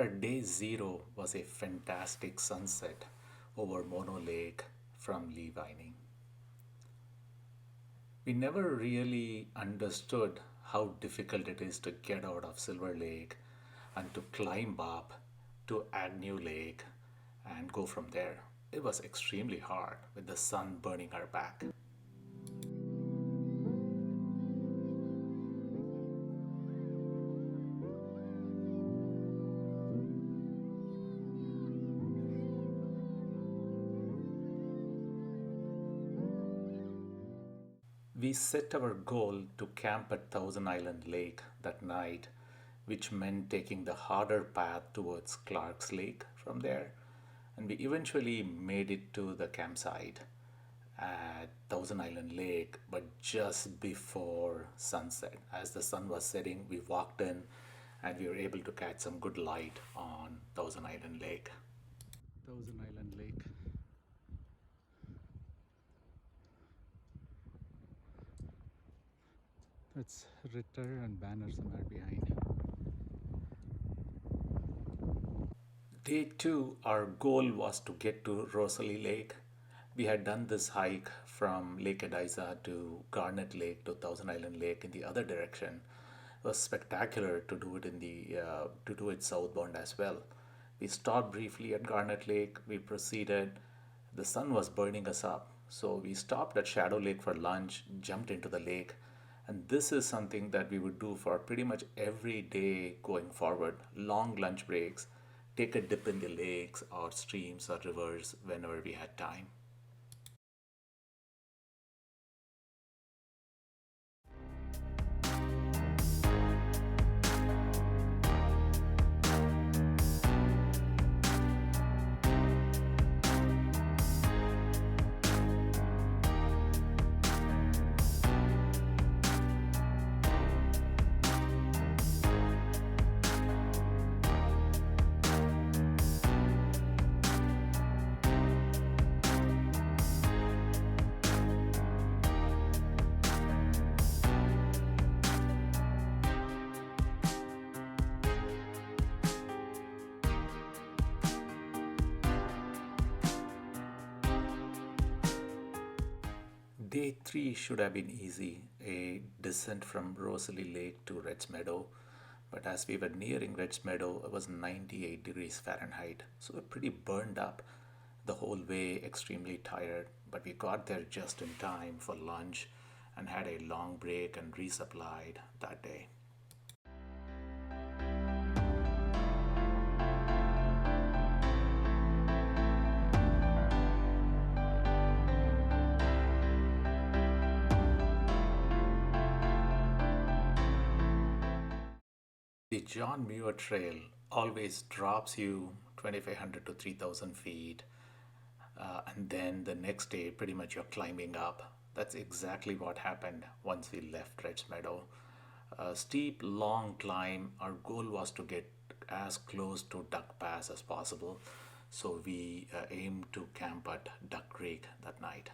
Our day zero was a fantastic sunset over Mono Lake from Lee Vining. We never really understood how difficult it is to get out of Silver Lake and to climb up to Agnew Lake and go from there. It was extremely hard with the sun burning our back. We set our goal to camp at Thousand Island Lake that night, which meant taking the harder path towards Clark's Lake from there. And we eventually made it to the campsite at Thousand Island Lake, but just before sunset. As the sun was setting, we walked in and we were able to catch some good light on Thousand Island Lake. Thousand Island Lake. That's Ritter and Banner somewhere behind. Day two, our goal was to get to Rosalie Lake. We had done this hike from Lake Ediza to Garnet Lake to Thousand Island Lake in the other direction. It was spectacular to do it to do it southbound as well. We stopped briefly at Garnet Lake. We proceeded. The sun was burning us up, so we stopped at Shadow Lake for lunch, jumped into the lake, and this is something that we would do for pretty much every day going forward. Long lunch breaks, take a dip in the lakes or streams or rivers whenever we had time. Day three should have been easy, a descent from Rosalie Lake to Reds Meadow. But as we were nearing Reds Meadow, it was 98 degrees Fahrenheit. So we're pretty burned up the whole way, extremely tired. But we got there just in time for lunch and had a long break and resupplied that day. The John Muir Trail always drops you 2,500 to 3,000 feet, and then the next day, pretty much you're climbing up. That's exactly what happened once we left Reds Meadow. A steep, long climb. Our goal was to get as close to Duck Pass as possible, so we aimed to camp at Duck Creek that night.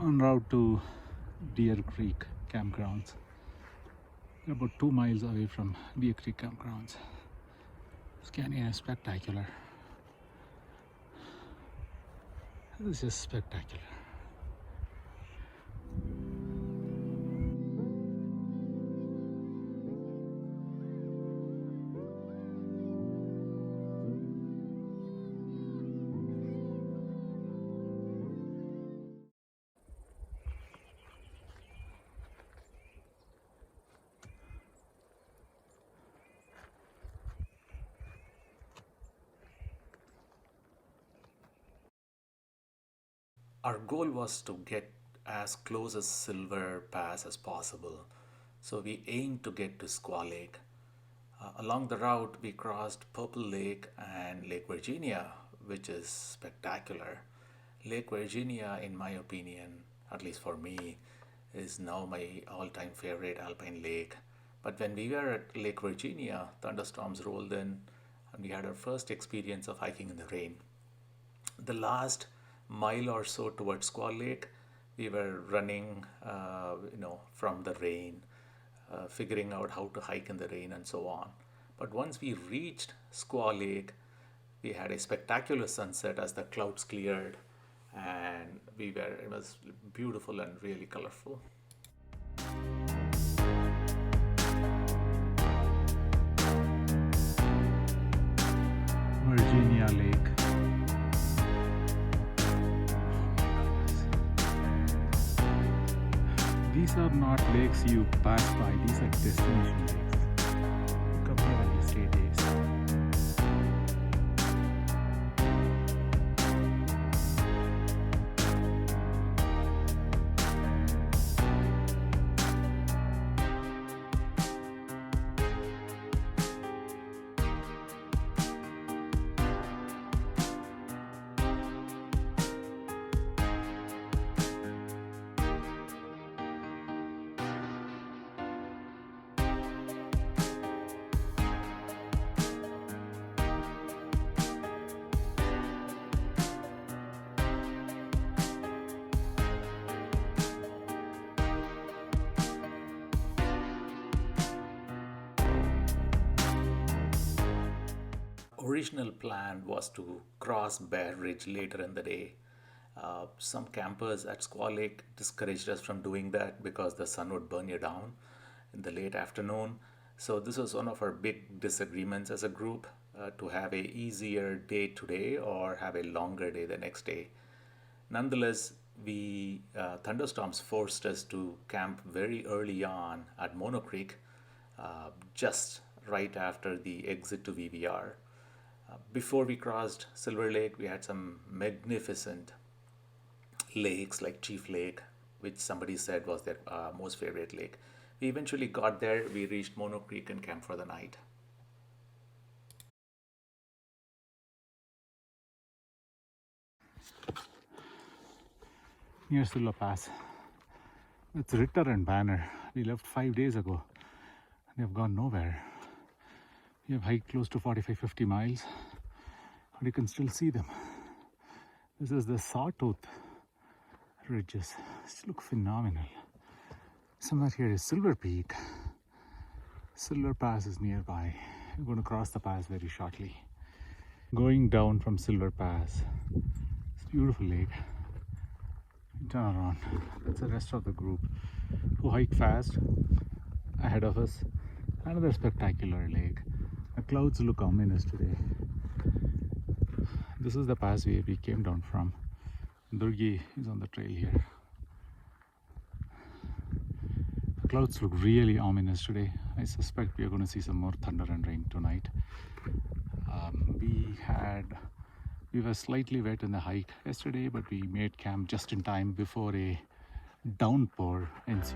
En route to Deer Creek campgrounds. We're about 2 miles away from Deer Creek campgrounds. This canyon is spectacular. This is spectacular. Our goal was to get as close as Silver Pass as possible, so we aimed to get to Squaw Lake. Along the route, we crossed Purple Lake and Lake Virginia, which is spectacular. Lake Virginia, in my opinion, at least for me, is now my all time favorite alpine lake. But when we were at Lake Virginia, thunderstorms rolled in and we had our first experience of hiking in the rain. The last mile or so towards Squaw Lake, we were running, from the rain, figuring out how to hike in the rain and so on. But once we reached Squaw Lake, we had a spectacular sunset as the clouds cleared, and it was beautiful and really colorful. Virginia Lake. These are not lakes you pass by, these are destination lakes. You come here and you stay days. Original plan was to cross Bear Ridge later in the day. Some campers at Squaw Lake discouraged us from doing that because the sun would burn you down in the late afternoon. So this was one of our big disagreements as a group, to have a easier day today or have a longer day the next day. Nonetheless, we thunderstorms forced us to camp very early on at Mono Creek, just right after the exit to VVR. Before we crossed Silver Lake, we had some magnificent lakes like Chief Lake, which somebody said was their most favorite lake. We eventually got there, we reached Mono Creek and camped for the night. Near Silla Pass. It's Ritter and Banner. We left 5 days ago. They've gone nowhere. We have hiked close to 45-50 miles, but you can still see them. This is the Sawtooth ridges. These look phenomenal. Somewhere here is Silver Peak. Silver Pass is nearby. We're going to cross the pass very shortly. Going down from Silver Pass. It's a beautiful lake. Turn around. That's the rest of the group who hiked fast ahead of us. Another spectacular lake. The clouds look ominous today. This is the pass where we came down from. Durgi is on the trail here. The clouds look really ominous today. I suspect we are going to see some more thunder and rain tonight. We were slightly wet in the hike yesterday, but we made camp just in time before a downpour ensued.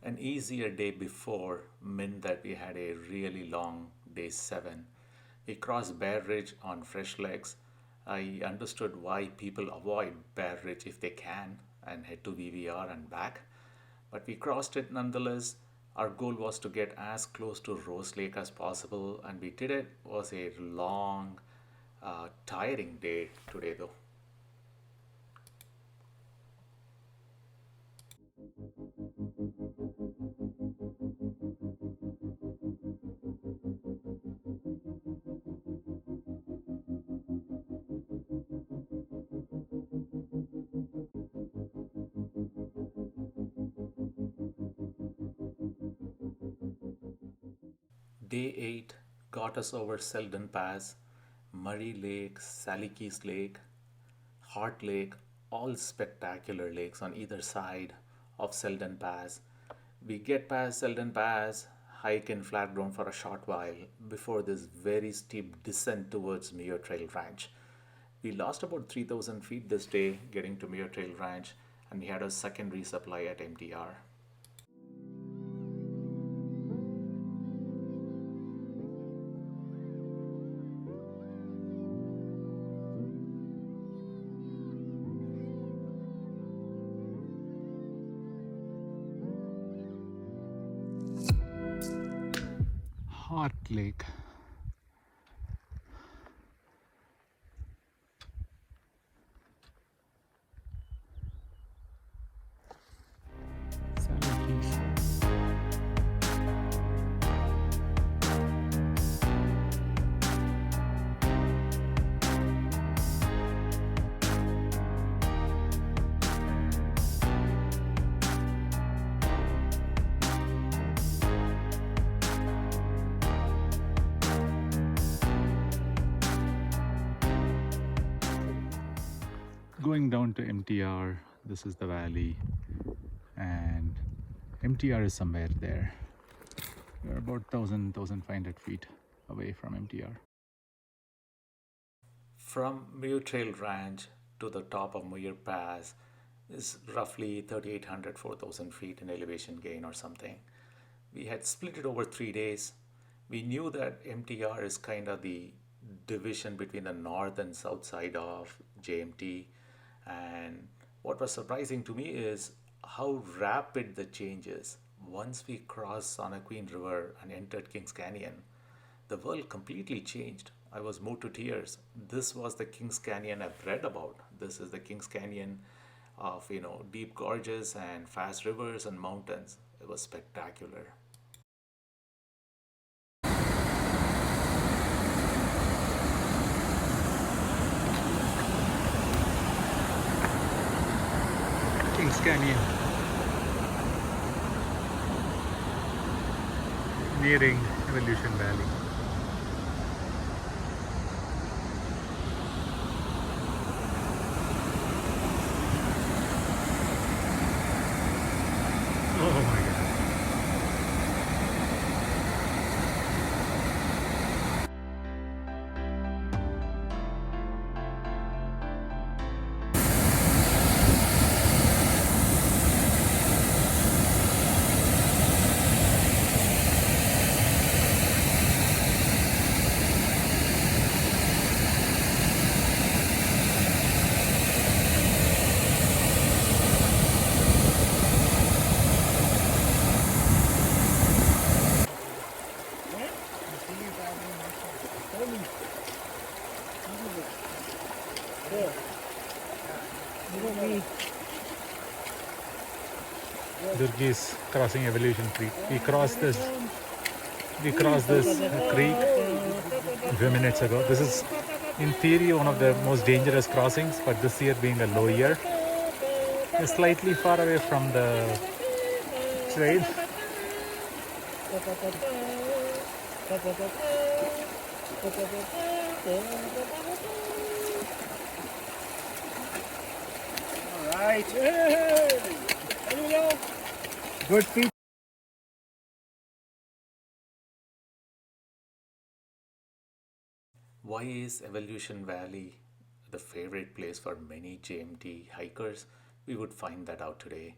An easier day before meant that we had a really long day 7. We crossed Bear Ridge on fresh legs. I understood why people avoid Bear Ridge if they can and head to VVR and back. But we crossed it nonetheless. Our goal was to get as close to Rose Lake as possible, and we did it. It was a long, tiring day today, though. Day 8 got us over Selden Pass, Murray Lake, Sally Keys Lake, Hart Lake, all spectacular lakes on either side of Selden Pass. We get past Selden Pass, hike in flat ground for a short while before this very steep descent towards Muir Trail Ranch. We lost about 3,000 feet this day getting to Muir Trail Ranch, and we had a secondary supply at MTR. lake. Salad trees. Going down to MTR, this is the valley, and MTR is somewhere there. We're about 1,500 feet away from MTR. From Muir Trail Ranch to the top of Muir Pass is roughly 3,800, 4,000 feet in elevation gain or something. We had split it over 3 days. We knew that MTR is kind of the division between the north and south side of JMT. And what was surprising to me is how rapid the change is. Once we crossed Sonaquin River and entered Kings Canyon, the world completely changed. I was moved to tears. This was the Kings Canyon I've read about. This is the Kings Canyon of, deep gorges and fast rivers and mountains. It was spectacular. Kings Canyon, nearing Evolution Valley. Oh my God. Durgi's crossing Evolution Creek. We crossed this creek a few minutes ago. This is in theory one of the most dangerous crossings, but this year being a low year, is slightly far away from the trail. All right. Hey! There we go. Good feet. Why is Evolution Valley the favorite place for many JMT hikers? We would find that out today.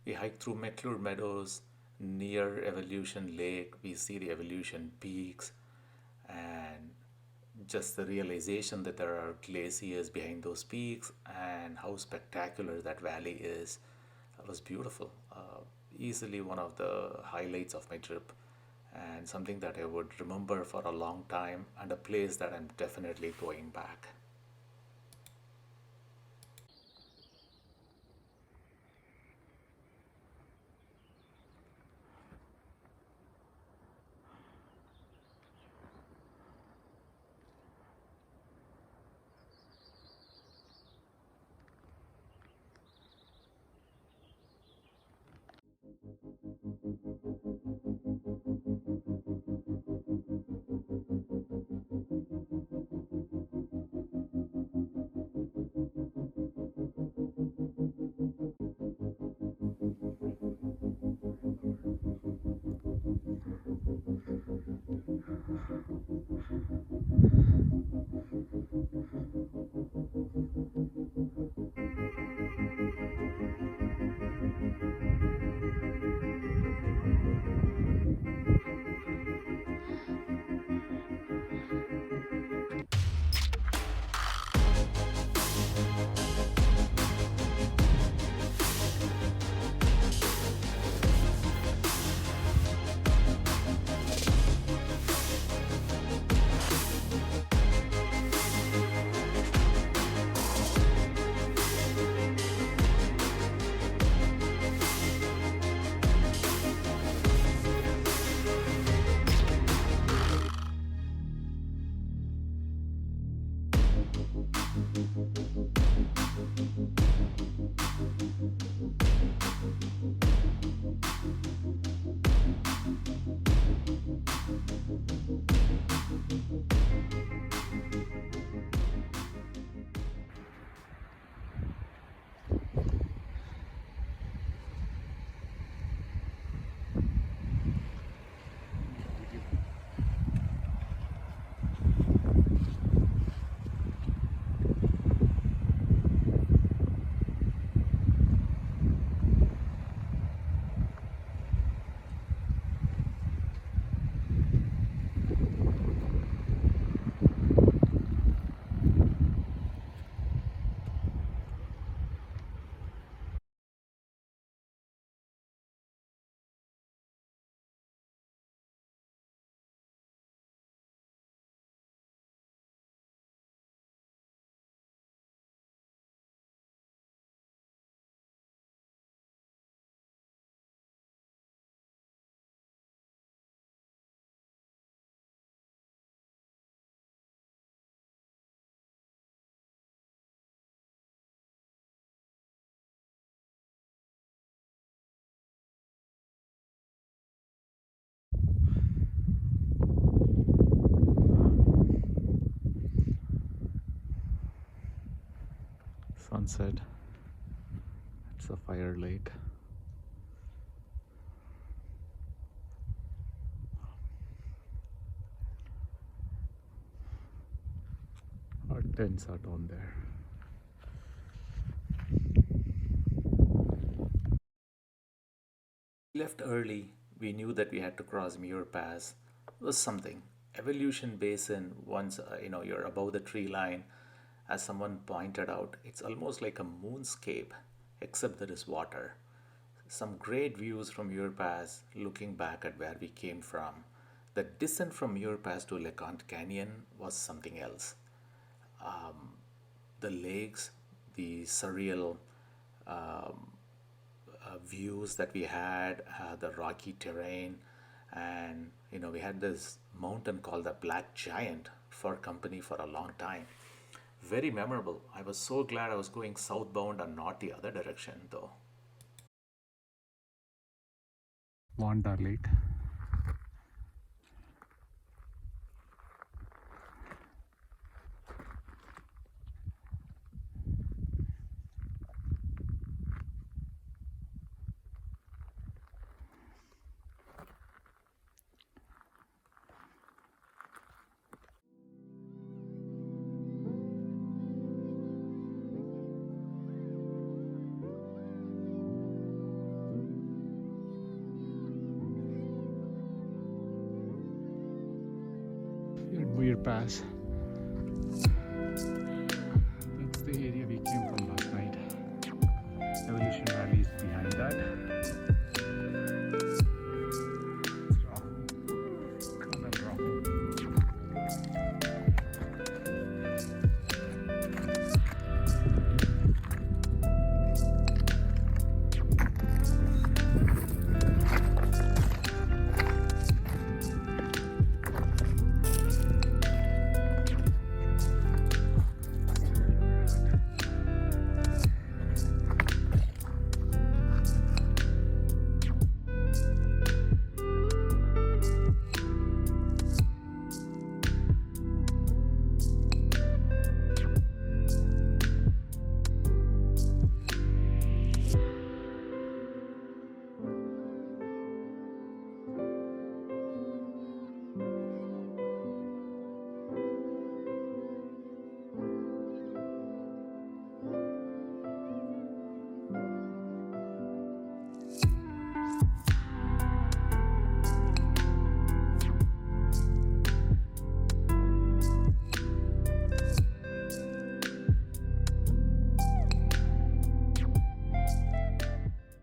We hike through McClure Meadows near Evolution Lake. We see the Evolution peaks and just the realization that there are glaciers behind those peaks and how spectacular that valley is. That was beautiful. Easily one of the highlights of my trip and something that I would remember for a long time and a place that I'm definitely going back. Sunset. It's a fire lake. Our tents are down there. We left early. We knew that we had to cross Muir Pass. It was something. Evolution Basin, once you're above the tree line, as someone pointed out, it's almost like a moonscape, except there is water. Some great views from Muir Pass looking back at where we came from. The descent from Muir Pass to LeConte Canyon was something else. The lakes, the surreal views that we had, the rocky terrain, and we had this mountain called the Black Giant for company for a long time. Very memorable. I was so glad I was going southbound and not the other direction, though. Wanda Lake. Here at Muir Pass. That's the area we came from last night. Evolution Valley is behind that. It's rough. Kind of rough.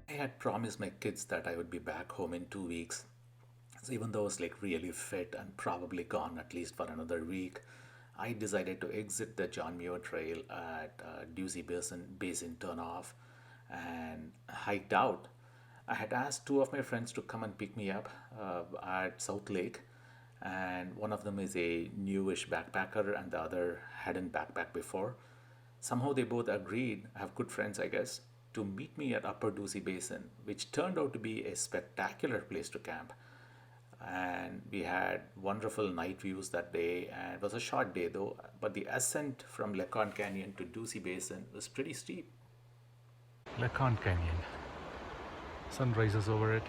I had promised my kids that I would be back home in 2 weeks. So even though I was like really fit and probably gone at least for another week, I decided to exit the John Muir Trail at Ducey Basin turnoff and hiked out. I had asked two of my friends to come and pick me up at South Lake, And one of them is a newish backpacker, and the other hadn't backpacked before. Somehow they both agreed, I have good friends, I guess, to meet me at Upper Dusi Basin, which turned out to be a spectacular place to camp. And we had wonderful night views that day, and it was a short day though, but the ascent from Lecan Canyon to Dusi Basin was pretty steep. Lecan Canyon. Sun rises over it.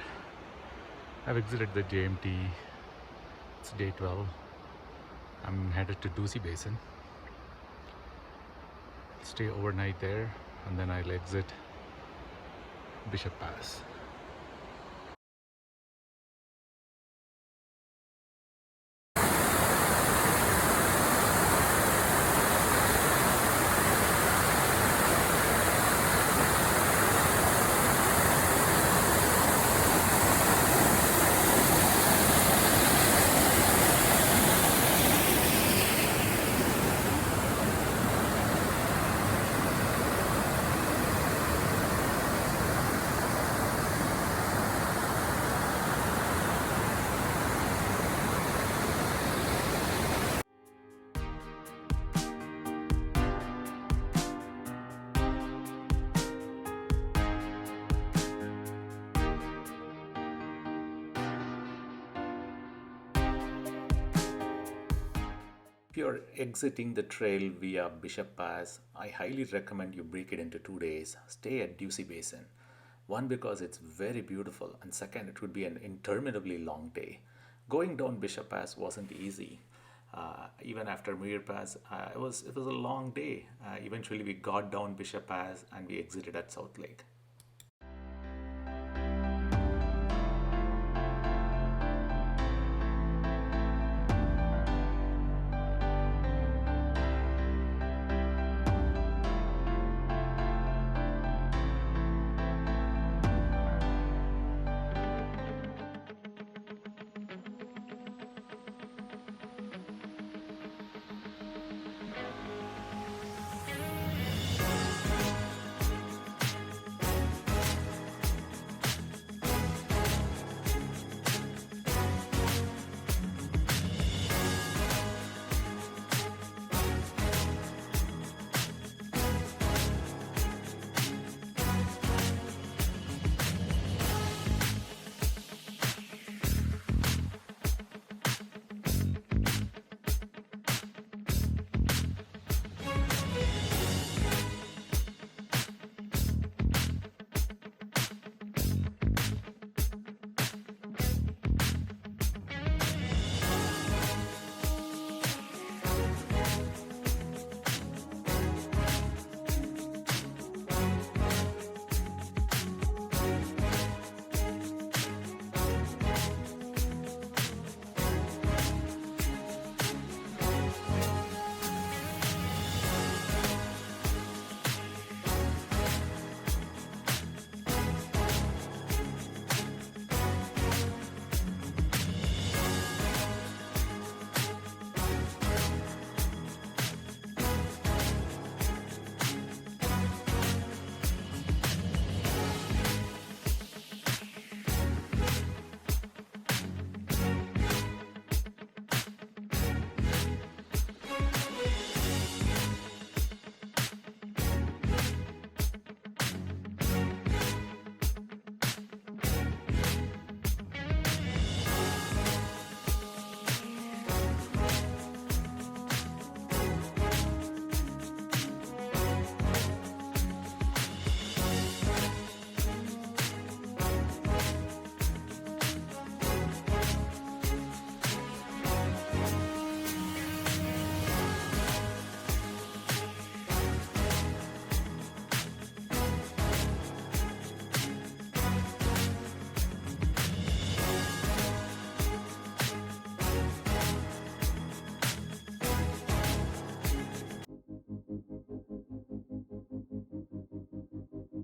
I've exited the JMT. It's day 12. I'm headed to Dusi Basin. Stay overnight there, and then I'll exit Bishop Pass. If you're exiting the trail via Bishop Pass, I highly recommend you break it into 2 days. Stay at Ducey Basin. One, because it's very beautiful, and second, it would be an interminably long day. Going down Bishop Pass wasn't easy. Even after Muir Pass, it was a long day. Eventually, we got down Bishop Pass and we exited at South Lake.